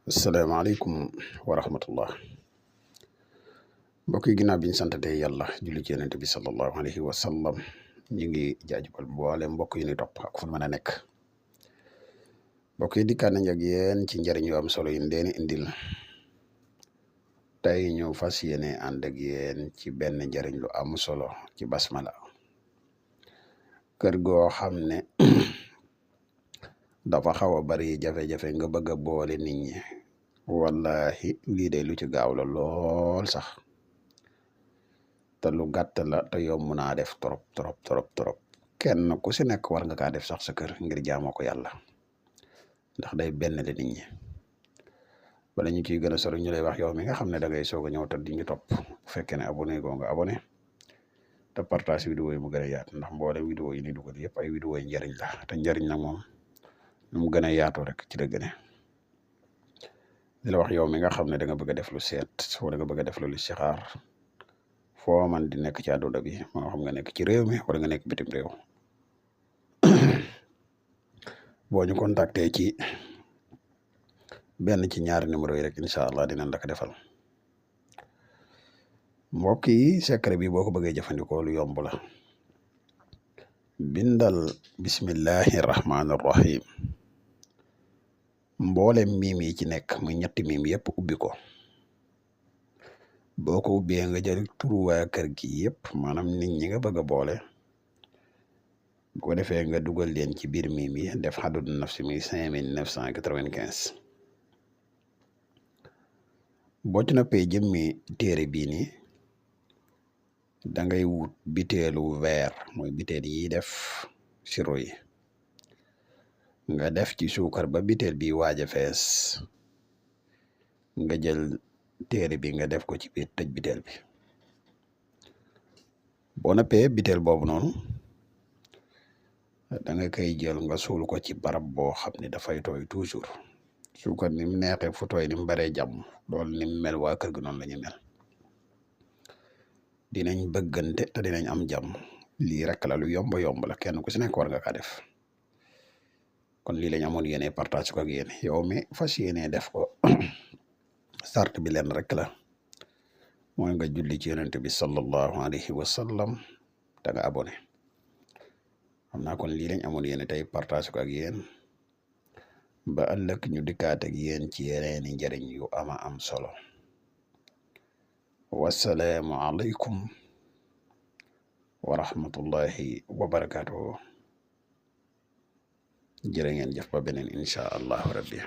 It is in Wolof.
asalaamaaleykum wa rahmatullah mbokk yi ginnaaw bi ñu santatee yàlla julli ci yonent bi sallallahu alayhi wa sallam ñu ngi jaajëfal boole mbokk yi ni topp ak fu mën a nekk mbokk yi dikkaat nañ ak yéen ci njëriñ yu am solo yi leen indil tey ñu fas yéene ànd ak yéen ci benn njëriñ lu am solo ci basmala kër goo xam ne dafa xaw a bari jafe-jafe nga bëgg a boole nit ñi wallahi lii de lu ci gaaw la lool sax te lu gàtt la te yomb naa def trop kenn ku si nekk war nga kaa def sax sa kër ngir jaamoo ko yàlla ndax day benn la nit ñi bala ñu ciy gën a sori ñu lay wax yow mi nga xam ne da ngay soog a ñëw te di ñu topp bu fekkee ne abonné goo nga abonné te partage vidéo yi mu gën a yaatu ndax mboolem vidéo yi ni dugal yëpp ay vidéo yi njëriñ la te njëriñ nag moom nu mu gën a yaatoo rek ci la gën a di la wax yow mi nga xam ne da nga bëgg a def lu seet wala nga bëgg a def lu listixaar foo man di nekk ci àdduna bi moo xam nga nekk ci réew mi wala nga nekk bitim réew boo ñu contacté ci benn ci ñaari numéro yi rek incha allah dinañ la ko defal mbokk yi secret bi boo ko bëggee jëfandikoo lu yomb la bindal bismillahi rahmaani rahim mboolem miim yi ci nekk muy ñetti miim yëpp ubbi ko boo ko ubbee nga jël turu waa kër gi yëpp maanaam nit ñi nga bëgg a boole bu ko defee nga dugal leen ci biir miim yi def xaddu nafsi muy 5995 boo ci noppee jëmmi téere bii nii da ngay wut biteelu verre mooy biteel yi def siro yi nga def ci suukar ba biteel bi waaj a fees nga jël téere bi nga def ko ci biir tëj biteel bi boo noppee biteel boobu noonu da nga koy jël nga suul ko ci barab boo xam ne dafay tooy toujours suukar ni mu neexee fu tooy ni mu baree jàmm loolu ni mu mel waa kër gi noonu la ñu mel dinañ bëggante te dinañ am jàmm lii rek la lu yomb la kenn ku si nekk war nga kaa def kon lii lañ amoon yéene partage ko ak yéen yow mi fas yéene def ko sart bi leen rek la mooy nga julli ci yonent bi sallallahu alayhi wa sallam da nga abonné xam naa kon lii lañ amoon yéene tey partage ko ak yéen ba ëllëg ñu dikkaat ak yéen ci yeneeni njëriñ yu ama am solo wassalaamu aleykum wa rahmatullahi wa barakaatuhu jërë ngeen jëf ba beneen incha allahu rabbi